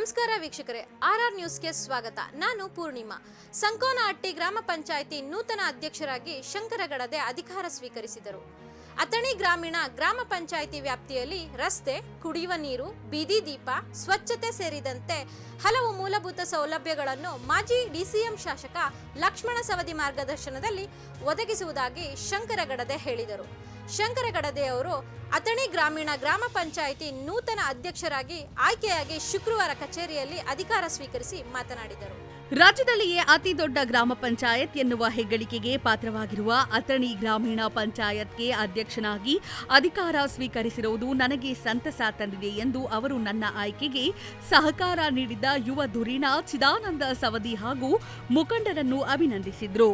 ನಮಸ್ಕಾರ ವೀಕ್ಷಕರೇ, ಆರ್ಆರ್ ನ್ಯೂಸ್ಗೆ ಸ್ವಾಗತ. ನಾನು ಪೂರ್ಣಿಮಾ. ಸಂಕೋನಹಟ್ಟಿ ಗ್ರಾಮ ಪಂಚಾಯಿತಿ ನೂತನ ಅಧ್ಯಕ್ಷರಾಗಿ ಶಂಕರಗಡದೆ ಅಧಿಕಾರ ಸ್ವೀಕರಿಸಿದರು. ಅಥಣಿ ಗ್ರಾಮೀಣ ಗ್ರಾಮ ಪಂಚಾಯಿತಿ ವ್ಯಾಪ್ತಿಯಲ್ಲಿ ರಸ್ತೆ, ಕುಡಿಯುವ ನೀರು, ಬೀದಿ ದೀಪ, ಸ್ವಚ್ಛತೆ ಸೇರಿದಂತೆ ಹಲವು ಮೂಲಭೂತ ಸೌಲಭ್ಯಗಳನ್ನು ಮಾಜಿ ಡಿಸಿಎಂ ಶಾಸಕ ಲಕ್ಷ್ಮಣ ಸವದಿ ಮಾರ್ಗದರ್ಶನದಲ್ಲಿ ಒದಗಿಸುವುದಾಗಿ ಶಂಕರಗಡದೆ ಹೇಳಿದರು. ಶಂಕರಗಡದೆ ಅವರು ಅಥಣಿ ಗ್ರಾಮೀಣ ಗ್ರಾಮ ಪಂಚಾಯಿತಿ ನೂತನ ಅಧ್ಯಕ್ಷರಾಗಿ ಆಯ್ಕೆಯಾಗಿ ಶುಕ್ರವಾರ ಕಚೇರಿಯಲ್ಲಿ ಅಧಿಕಾರ ಸ್ವೀಕರಿಸಿ ಮಾತನಾಡಿದರು. ರಾಜ್ಯದಲ್ಲಿಯೇ ಅತಿ ದೊಡ್ಡ ಗ್ರಾಮ ಪಂಚಾಯತ್ ಎನ್ನುವ ಹೆಗ್ಗಳಿಕೆಗೆ ಪಾತ್ರವಾಗಿರುವ ಅಥಣಿ ಗ್ರಾಮೀಣ ಪಂಚಾಯತ್ಗೆ ಅಧ್ಯಕ್ಷನಾಗಿ ಅಧಿಕಾರ ಸ್ವೀಕರಿಸಿರುವುದು ನನಗೆ ಸಂತಸ ತಂದಿದೆ ಎಂದು ಅವರು ನನ್ನ ಆಯ್ಕೆಗೆ ಸಹಕಾರ ನೀಡಿದ್ದ ಯುವ ಧುರೀಣ ಚಿದಾನಂದ ಸವದಿ ಹಾಗೂ ಮುಖಂಡರನ್ನು ಅಭಿನಂದಿಸಿದ್ರು.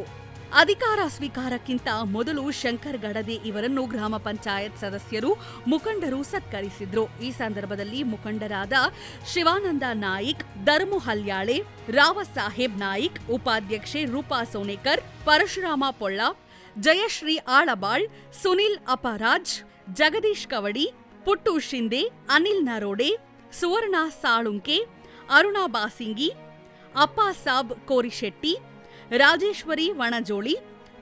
ಅಧಿಕಾರ ಸ್ವೀಕಾರಕ್ಕಿಂತ ಮೊದಲು ಶಂಕರ್ ಗಡದೆ ಇವರನ್ನು ಗ್ರಾಮ ಪಂಚಾಯತ್ ಸದಸ್ಯರು, ಮುಖಂಡರು ಸತ್ಕರಿಸಿದ್ರು. ಈ ಸಂದರ್ಭದಲ್ಲಿ ಮುಖಂಡರಾದ ಶಿವಾನಂದ ನಾಯಿಕ್, ಧರ್ಮು ಹಲ್ಯಾಳೆ, ರಾವಸಾಹೇಬ್ ನಾಯಿಕ್, ಉಪಾಧ್ಯಕ್ಷೆ ರೂಪಾ ಸೋನೇಕರ್, ಪರಶುರಾಮ ಪೊಳ್ಳ, ಜಯಶ್ರೀ ಆಳಬಾಳ್, ಸುನಿಲ್ ಅಪರಾಜ್, ಜಗದೀಶ್ ಕವಡಿ, ಪುಟ್ಟು ಶಿಂದೆ, ಅನಿಲ್ ನರೋಡೆ, ಸುವರ್ಣ ಸಾಳುಂಕೆ, ಅರುಣಾ ಬಾಸಿಂಗಿ, ಅಪ್ಪಾ ಸಾಬ್ ಕೋರಿಶೆಟ್ಟಿ, ರಾಜೇಶ್ವರಿ ವಣಜೋಳಿ,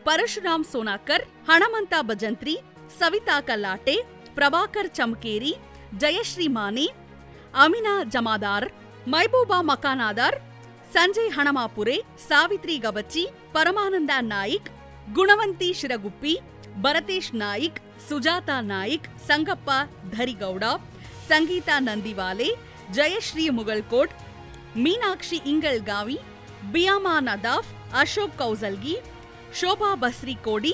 ಪರಶುರಾಮ್ ಸೋನಾಕರ್, ಹಣಮಂತ ಭಜಂತ್ರಿ, ಸವಿತಾ ಕಲ್ಲಾಟೆ, ಪ್ರಭಾಕರ್ ಚಮಕೇರಿ, ಜಯಶ್ರೀ ಮಾನೆ, ಅಮಿನಾ ಜಮಾದಾರ್, ಮೈಬೂಬಾ ಮಕಾನಾದಾರ್, ಸಂಜಯ್ ಹಣಮಾಪುರೆ, ಸಾವಿತ್ರಿ ಗಬಚ್ಚಿ, ಪರಮಾನಂದ ನಾಯಿಕ್, ಗುಣವಂತಿ ಶಿರಗುಪ್ಪಿ, ಭರತೇಶ್ ನಾಯಿಕ್, ಸುಜಾತಾ ನಾಯಿಕ್, ಸಂಗಪ್ಪ ಧರಿಗೌಡ, ಸಂಗೀತಾ ನಂದಿವಾಲೆ, ಜಯಶ್ರೀ ಮುಗಳ್ಕೋಟ್, ಮೀನಾಕ್ಷಿ ಇಂಗಳ್ಗಾವಿ, ಬಿಯಾಮಾ ನದಾಫ್, ಅಶೋಕ್ ಕೌಸಲ್ಗಿ, ಶೋಭಾ ಬಸ್ರಿ ಕೋಡಿ,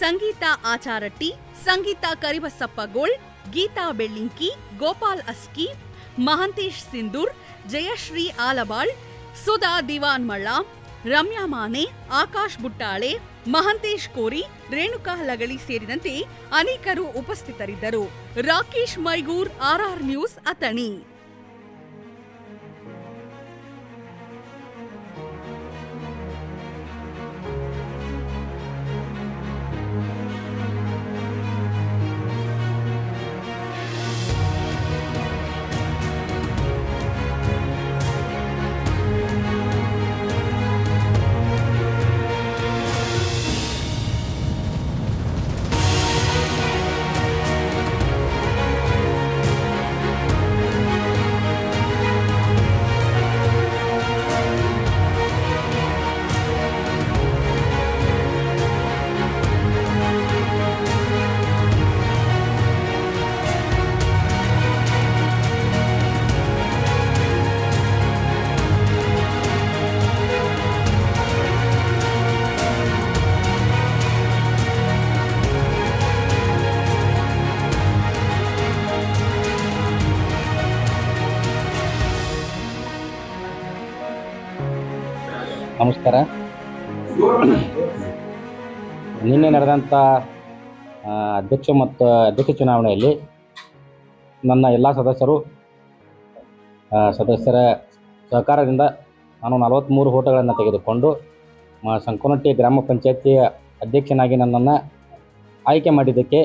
ಸಂಗೀತಾ ಆಚಾರಟ್ಟಿ, ಸಂಗೀತಾ ಕರಿಬಸಪ್ಪಗೋಳ್, ಗೀತಾ ಬೆಳ್ಳಿಂಕಿ, ಗೋಪಾಲ್ ಅಸ್ಕಿ, ಮಹಂತೇಶ್ ಸಿಂಧೂರ್, ಜಯಶ್ರೀ ಆಲಬಾಳ್, ಸುಧಾ ದಿವಾನ್ ಮಳ್ಳ, ರಮ್ಯಾ ಮಾನೆ, ಆಕಾಶ್ ಬುಟ್ಟಾಳೆ, ಮಹಂತೇಶ್ ಕೋರಿ, ರೇಣುಕಾ ಲಗಳಿ ಸೇರಿದಂತೆ ಅನೇಕರು ಉಪಸ್ಥಿತರಿದ್ದರು. Rakesh Maigur, RR news, Athani. ನಮಸ್ಕಾರ. ನಿನ್ನೆ ನಡೆದಂಥ ಅಧ್ಯಕ್ಷ ಚುನಾವಣೆಯಲ್ಲಿ ನನ್ನ ಎಲ್ಲ ಸದಸ್ಯರ ಸಹಕಾರದಿಂದ ನಾನು 43 ಓಟುಗಳನ್ನು ತೆಗೆದುಕೊಂಡು ಸಂಕೋನಹಟ್ಟಿ ಗ್ರಾಮ ಪಂಚಾಯತಿ ಅಧ್ಯಕ್ಷನಾಗಿ ನನ್ನನ್ನು ಆಯ್ಕೆ ಮಾಡಿದ್ದಕ್ಕೆ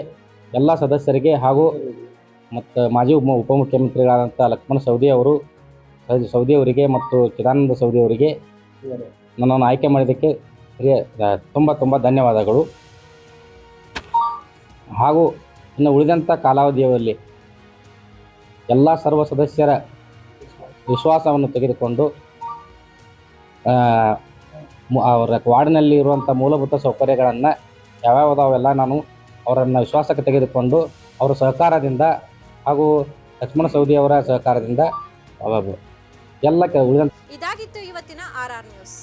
ಎಲ್ಲ ಸದಸ್ಯರಿಗೆ ಹಾಗೂ ಮತ್ತು ಮಾಜಿ ಉಪಮುಖ್ಯಮಂತ್ರಿಗಳಾದಂಥ ಲಕ್ಷ್ಮಣ ಸವದಿ ಅವರಿಗೆ ಮತ್ತು ಚಿದಾನಂದ ಸವದಿ ಅವರಿಗೆ ನನ್ನನ್ನು ಆಯ್ಕೆ ಮಾಡಿದ್ದಕ್ಕೆ ತುಂಬ ಧನ್ಯವಾದಗಳು. ಹಾಗೂ ಇನ್ನು ಉಳಿದಂಥ ಕಾಲಾವಧಿಯಲ್ಲಿ ಎಲ್ಲ ಸರ್ವ ಸದಸ್ಯರ ವಿಶ್ವಾಸವನ್ನು ತೆಗೆದುಕೊಂಡು ಅವರ ವಾರ್ಡ್ನಲ್ಲಿ ಇರುವಂಥ ಮೂಲಭೂತ ಸೌಕರ್ಯಗಳನ್ನು ಯಾವ್ಯಾವುದಾವೆಲ್ಲ ನಾನು ಅವರನ್ನು ವಿಶ್ವಾಸಕ್ಕೆ ತೆಗೆದುಕೊಂಡು ಅವರ ಸಹಕಾರದಿಂದ ಹಾಗೂ ಲಕ್ಷ್ಮಣ ಸವದಿ ಅವರ ಸಹಕಾರದಿಂದ ಎಲ್ಲ ಉಳಿದಂಥ. ಇದಾಗಿತ್ತು ಇವತ್ತಿನ ಆರ್ಆರ್ ನ್ಯೂಸ್.